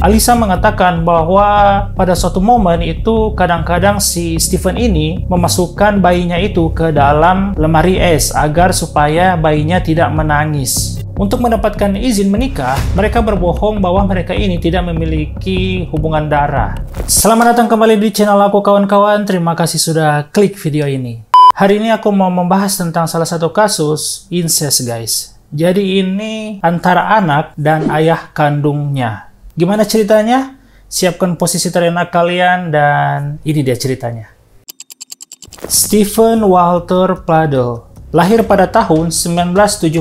Alisa mengatakan bahwa pada suatu momen itu kadang-kadang si Stephen ini memasukkan bayinya itu ke dalam lemari es agar supaya bayinya tidak menangis. Untuk mendapatkan izin menikah, mereka berbohong bahwa mereka ini tidak memiliki hubungan darah. Selamat datang kembali di channel aku kawan-kawan, terima kasih sudah klik video ini. Hari ini aku mau membahas tentang salah satu kasus incest guys. Jadi ini antara anak dan ayah kandungnya. Gimana ceritanya? Siapkan posisi terenak kalian dan ini dia ceritanya. Stephen Walter Pladl lahir pada tahun 1975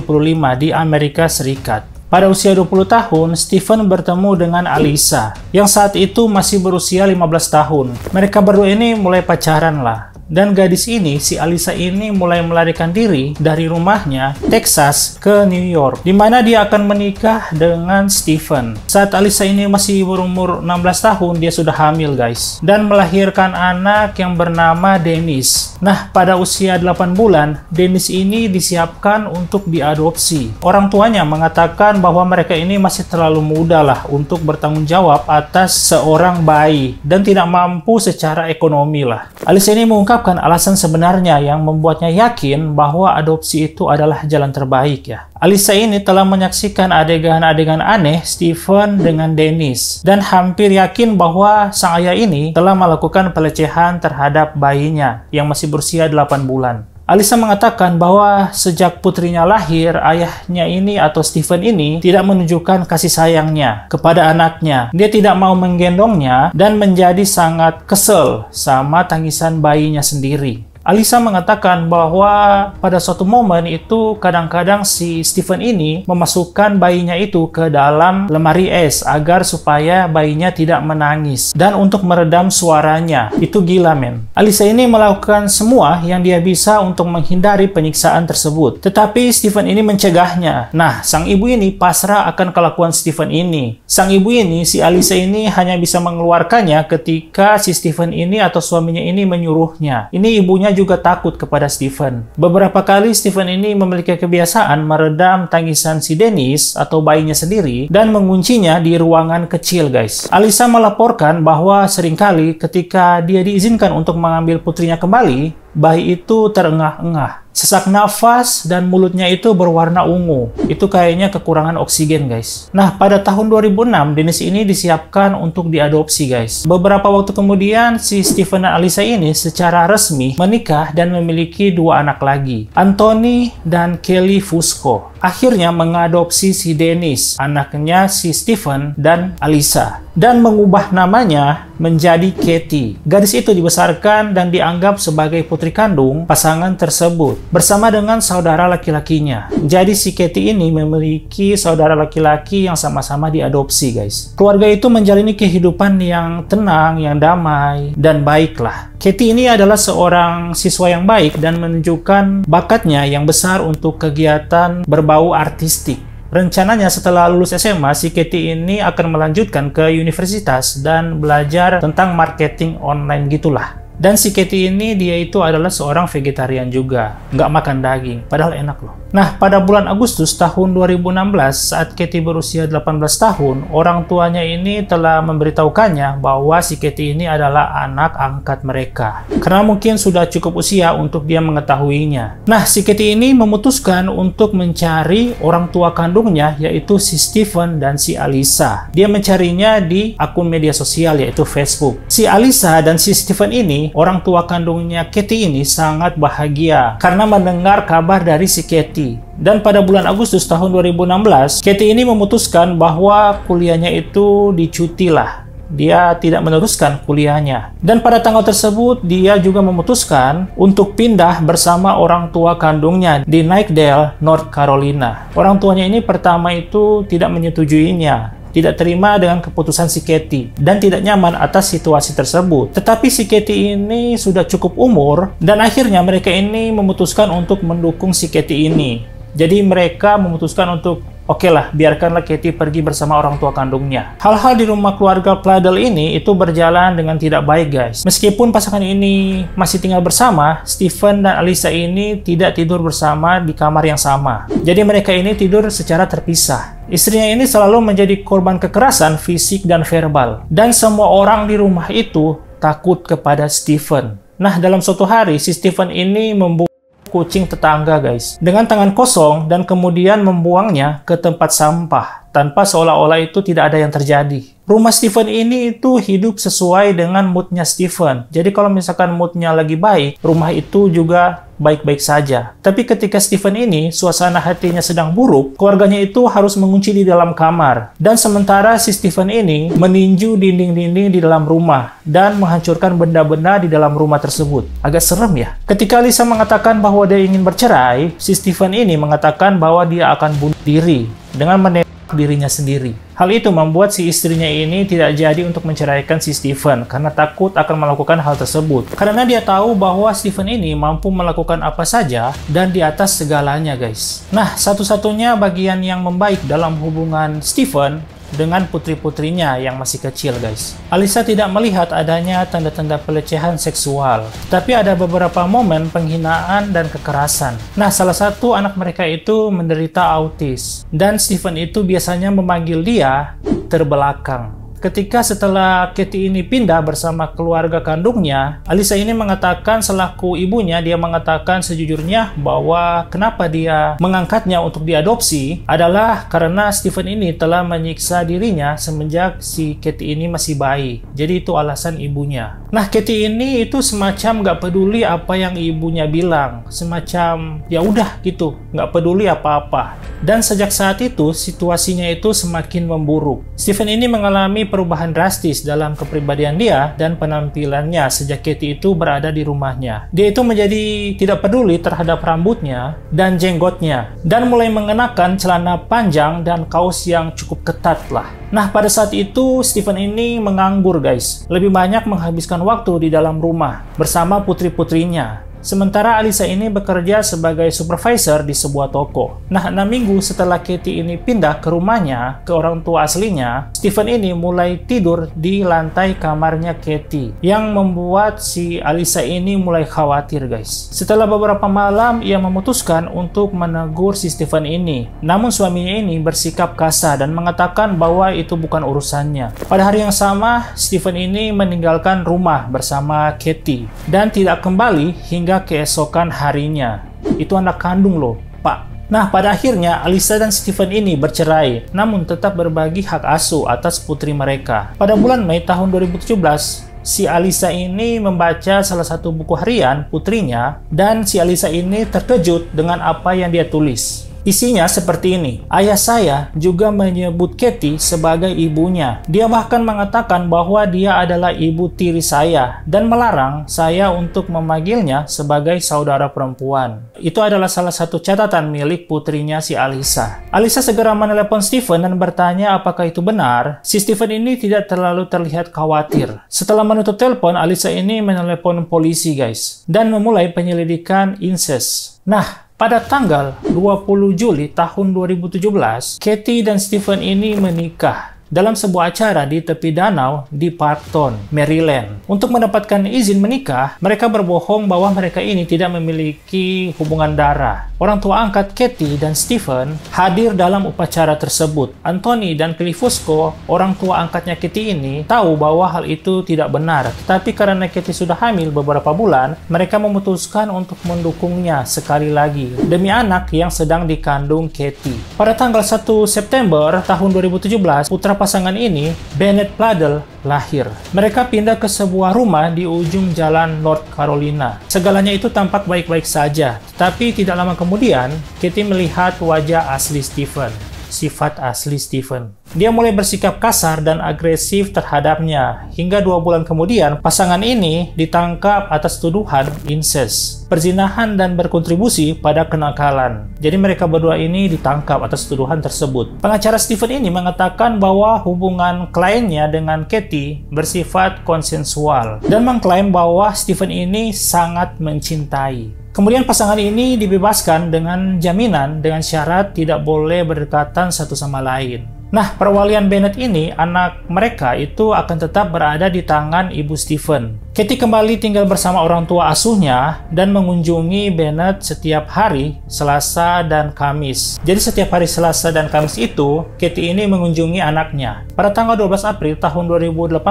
di Amerika Serikat. Pada usia 20 tahun, Stephen bertemu dengan Alisa, yang saat itu masih berusia 15 tahun. Mereka berdua ini mulai pacaran lah. Dan gadis ini, si Alisa ini mulai melarikan diri dari rumahnya, Texas, ke New York, di mana dia akan menikah dengan Stephen. Saat Alisa ini masih berumur 16 tahun, dia sudah hamil guys, dan melahirkan anak yang bernama Dennis. Nah, pada usia 8 bulan, Dennis ini disiapkan untuk diadopsi. Orang tuanya mengatakan bahwa mereka ini masih terlalu muda lah untuk bertanggung jawab atas seorang bayi, dan tidak mampu secara ekonomi lah. Alisa ini mengungkapkan alasan sebenarnya yang membuatnya yakin bahwa adopsi itu adalah jalan terbaik ya. Alisa ini telah menyaksikan adegan-adegan aneh Stephen dengan Dennis dan hampir yakin bahwa sang ayah ini telah melakukan pelecehan terhadap bayinya yang masih berusia 8 bulan. Alisa mengatakan bahwa sejak putrinya lahir, ayahnya ini atau Stephen ini tidak menunjukkan kasih sayangnya kepada anaknya. Dia tidak mau menggendongnya dan menjadi sangat kesel sama tangisan bayinya sendiri. Alisa mengatakan bahwa pada suatu momen itu kadang-kadang si Stephen ini memasukkan bayinya itu ke dalam lemari es agar supaya bayinya tidak menangis dan untuk meredam suaranya. Itu gila men. Alisa ini melakukan semua yang dia bisa untuk menghindari penyiksaan tersebut. Tetapi Stephen ini mencegahnya. Nah, sang ibu ini pasrah akan kelakuan Stephen ini. Sang ibu ini, si Alisa ini hanya bisa mengeluarkannya ketika si Stephen ini atau suaminya ini menyuruhnya. Ini ibunya juga takut kepada Stephen. Beberapa kali Stephen ini memiliki kebiasaan meredam tangisan si Dennis atau bayinya sendiri dan menguncinya di ruangan kecil guys. Alisa melaporkan bahwa seringkali ketika dia diizinkan untuk mengambil putrinya kembali, bayi itu terengah-engah, sesak nafas, dan mulutnya itu berwarna ungu. Itu kayaknya kekurangan oksigen guys. Nah, pada tahun 2006, Dennis ini disiapkan untuk diadopsi guys. Beberapa waktu kemudian, si Stephen dan Alisa ini secara resmi menikah dan memiliki 2 anak lagi, Anthony dan Kelly Fusco. Akhirnya mengadopsi si Dennis, anaknya si Stephen dan Alisa, dan mengubah namanya menjadi Katie. Gadis itu dibesarkan dan dianggap sebagai putri kandung pasangan tersebut bersama dengan saudara laki-lakinya. Jadi si Katie ini memiliki saudara laki-laki yang sama-sama diadopsi guys. Keluarga itu menjalani kehidupan yang tenang, yang damai, dan baiklah. Katie ini adalah seorang siswa yang baik dan menunjukkan bakatnya yang besar untuk kegiatan berbau artistik. Rencananya setelah lulus SMA, si Katie ini akan melanjutkan ke universitas dan belajar tentang marketing online gitulah. Dan si Katie ini dia itu adalah seorang vegetarian juga, nggak makan daging, padahal enak loh. Nah, pada bulan Agustus tahun 2016, saat Katie berusia 18 tahun, orang tuanya ini telah memberitahukannya bahwa si Katie ini adalah anak angkat mereka. Karena mungkin sudah cukup usia untuk dia mengetahuinya. Nah, si Katie ini memutuskan untuk mencari orang tua kandungnya, yaitu si Stephen dan si Alisa. Dia mencarinya di akun media sosial, yaitu Facebook. Si Alisa dan si Stephen ini, orang tua kandungnya Katie ini sangat bahagia karena mendengar kabar dari si Katie. Dan pada bulan Agustus tahun 2016, Katie ini memutuskan bahwa kuliahnya itu dicuti lah. Dia tidak meneruskan kuliahnya. Dan pada tanggal tersebut, dia juga memutuskan untuk pindah bersama orang tua kandungnya di Knightdale, North Carolina. Orang tuanya ini pertama itu tidak menyetujuinya, tidak terima dengan keputusan si Katie, dan tidak nyaman atas situasi tersebut. Tetapi si Katie ini sudah cukup umur, dan akhirnya mereka ini memutuskan untuk mendukung si Katie ini. Jadi mereka memutuskan untuk Oke lah, biarkanlah Katie pergi bersama orang tua kandungnya. Hal-hal di rumah keluarga Pladel ini itu berjalan dengan tidak baik, guys. Meskipun pasangan ini masih tinggal bersama, Stephen dan Alyssa ini tidak tidur bersama di kamar yang sama. Jadi mereka ini tidur secara terpisah. Istrinya ini selalu menjadi korban kekerasan fisik dan verbal. Dan semua orang di rumah itu takut kepada Stephen. Nah, dalam suatu hari, si Stephen ini membuang kucing tetangga, guys, dengan tangan kosong dan kemudian membuangnya ke tempat sampah tanpa seolah-olah itu tidak ada yang terjadi. Rumah Stephen ini itu hidup sesuai dengan moodnya Stephen. Jadi kalau misalkan moodnya lagi baik, rumah itu juga baik-baik saja. Tapi ketika Stephen ini suasana hatinya sedang buruk, keluarganya itu harus mengunci di dalam kamar. Dan sementara si Stephen ini meninju dinding-dinding di dalam rumah dan menghancurkan benda-benda di dalam rumah tersebut. Agak serem ya. Ketika Alyssa mengatakan bahwa dia ingin bercerai, si Stephen ini mengatakan bahwa dia akan bunuh diri dengan menembak dirinya sendiri. Hal itu membuat si istrinya ini tidak jadi untuk menceraikan si Stephen karena takut akan melakukan hal tersebut. Karena dia tahu bahwa Stephen ini mampu melakukan apa saja dan di atas segalanya, guys. Nah, satu-satunya bagian yang membaik dalam hubungan Stephen dengan putri-putrinya yang masih kecil, guys. Alyssa tidak melihat adanya tanda-tanda pelecehan seksual, tapi ada beberapa momen penghinaan dan kekerasan. Nah, salah satu anak mereka itu menderita autis, dan Stephen itu biasanya memanggil dia terbelakang. Ketika setelah Katie ini pindah bersama keluarga kandungnya, Alyssa ini mengatakan selaku ibunya, dia mengatakan sejujurnya bahwa kenapa dia mengangkatnya untuk diadopsi adalah karena Stephen ini telah menyiksa dirinya semenjak si Katie ini masih bayi. Jadi itu alasan ibunya. Nah, Katie ini itu semacam nggak peduli apa yang ibunya bilang. Semacam ya udah gitu, nggak peduli apa-apa. Dan sejak saat itu, situasinya itu semakin memburuk. Stephen ini mengalami perubahan drastis dalam kepribadian dia dan penampilannya sejak Katie itu berada di rumahnya. Dia itu menjadi tidak peduli terhadap rambutnya dan jenggotnya dan mulai mengenakan celana panjang dan kaos yang cukup ketat lah. Nah, pada saat itu Stephen ini menganggur, guys. Lebih banyak menghabiskan waktu di dalam rumah bersama putri-putrinya. Sementara Alyssa ini bekerja sebagai supervisor di sebuah toko. Nah, 6 minggu setelah Katie ini pindah ke rumahnya, ke orang tua aslinya, Stephen ini mulai tidur di lantai kamarnya Katie, yang membuat si Alyssa ini mulai khawatir, guys. Setelah beberapa malam, ia memutuskan untuk menegur si Stephen ini. Namun suaminya ini bersikap kasar dan mengatakan bahwa itu bukan urusannya. Pada hari yang sama, Stephen ini meninggalkan rumah bersama Katie dan tidak kembali hingga keesokan harinya. Itu anak kandung loh, Pak. Nah, pada akhirnya Alyssa dan Stephen ini bercerai, namun tetap berbagi hak asuh atas putri mereka. Pada bulan Mei tahun 2017, si Alyssa ini membaca salah satu buku harian putrinya, dan si Alyssa ini terkejut dengan apa yang dia tulis. Isinya seperti ini. Ayah saya juga menyebut Katie sebagai ibunya. Dia bahkan mengatakan bahwa dia adalah ibu tiri saya dan melarang saya untuk memanggilnya sebagai saudara perempuan. Itu adalah salah satu catatan milik putrinya si Alyssa. Alyssa segera menelepon Stephen dan bertanya apakah itu benar. Si Stephen ini tidak terlalu terlihat khawatir. Setelah menutup telepon, Alyssa ini menelepon polisi, guys, dan memulai penyelidikan incest. Nah, pada tanggal 20 Juli tahun 2017, Katie dan Stephen ini menikah dalam sebuah acara di tepi danau di Parkton, Maryland. Untuk mendapatkan izin menikah, mereka berbohong bahwa mereka ini tidak memiliki hubungan darah. Orang tua angkat Katie dan Stephen hadir dalam upacara tersebut. Anthony dan Kelly Fusco, orang tua angkatnya Katie ini, tahu bahwa hal itu tidak benar. Tapi karena Katie sudah hamil beberapa bulan, mereka memutuskan untuk mendukungnya sekali lagi demi anak yang sedang dikandung Katie. Pada tanggal 1 September tahun 2017, putra pasangan ini, Bennett Pladel, lahir. Mereka pindah ke sebuah rumah di ujung jalan North Carolina. Segalanya itu tampak baik-baik saja, tapi tidak lama kemudian, Katie melihat wajah asli Stephen. Sifat asli Stephen. Dia mulai bersikap kasar dan agresif terhadapnya. Hingga 2 bulan kemudian, pasangan ini ditangkap atas tuduhan incest, perzinahan, dan berkontribusi pada kenakalan. Jadi mereka berdua ini ditangkap atas tuduhan tersebut. Pengacara Stephen ini mengatakan bahwa hubungan kliennya dengan Katie bersifat konsensual dan mengklaim bahwa Stephen ini sangat mencintai Kemudian pasangan ini dibebaskan dengan jaminan dengan syarat tidak boleh berdekatan satu sama lain. Nah, perwalian Bennett ini, anak mereka itu akan tetap berada di tangan ibu Stephen. Katie kembali tinggal bersama orang tua asuhnya dan mengunjungi Bennett setiap hari Selasa dan Kamis. Jadi setiap hari Selasa dan Kamis itu, Katie ini mengunjungi anaknya. Pada tanggal 12 April tahun 2018,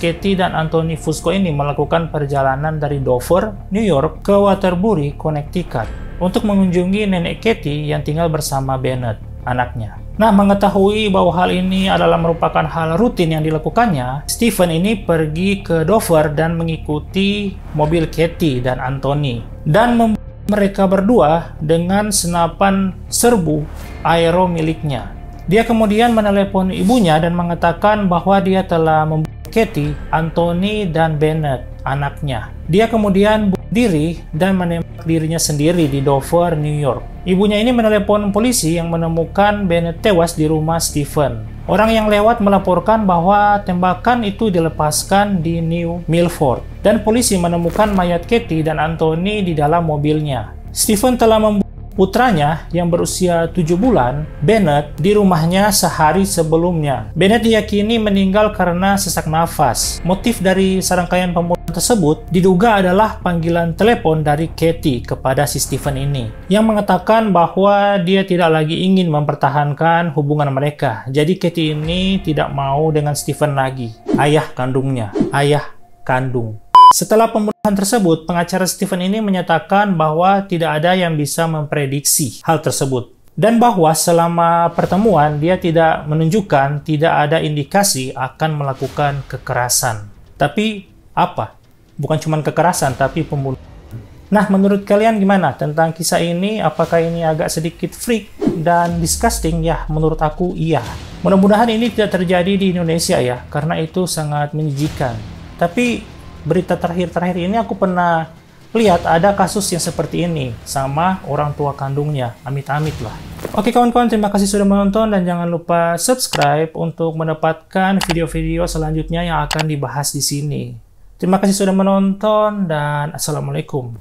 Katie dan Anthony Fusco ini melakukan perjalanan dari Dover, New York ke Waterbury, Connecticut untuk mengunjungi nenek Katie yang tinggal bersama Bennett, anaknya. Nah, mengetahui bahwa hal ini adalah merupakan hal rutin yang dilakukannya, Stephen ini pergi ke Dover dan mengikuti mobil Katie dan Anthony dan mereka berdua dengan senapan serbu aero miliknya. Dia kemudian menelepon ibunya dan mengatakan bahwa dia telah membunuh Katie, Anthony, dan Bennett, anaknya. Dia kemudian bunuh diri dan menembak dirinya sendiri di Dover, New York. Ibunya ini menelepon polisi yang menemukan Bennett tewas di rumah Stephen. Orang yang lewat melaporkan bahwa tembakan itu dilepaskan di New Milford dan polisi menemukan mayat Katie dan Anthony di dalam mobilnya. Stephen telah membunuh putranya yang berusia 7 bulan, Bennett, di rumahnya sehari sebelumnya. Bennett diyakini meninggal karena sesak nafas. Motif dari serangkaian pembunuhan tersebut diduga adalah panggilan telepon dari Katie kepada si Stephen ini, yang mengatakan bahwa dia tidak lagi ingin mempertahankan hubungan mereka. Jadi Katie ini tidak mau dengan Stephen lagi. Ayah kandungnya, ayah kandung. Setelah pembunuhan tersebut, pengacara Stephen ini menyatakan bahwa tidak ada yang bisa memprediksi hal tersebut. Dan bahwa selama pertemuan dia tidak menunjukkan, tidak ada indikasi akan melakukan kekerasan. Tapi apa? Bukan cuma kekerasan, tapi pembunuhan. Nah, menurut kalian gimana tentang kisah ini? Apakah ini agak sedikit freak dan disgusting? Ya, menurut aku iya. Mudah-mudahan ini tidak terjadi di Indonesia ya, karena itu sangat menjijikan. Tapi berita terakhir ini aku pernah lihat ada kasus yang seperti ini sama orang tua kandungnya. Amit-amit lah. Oke kawan-kawan, terima kasih sudah menonton dan jangan lupa subscribe untuk mendapatkan video-video selanjutnya yang akan dibahas di sini. Terima kasih sudah menonton dan assalamualaikum.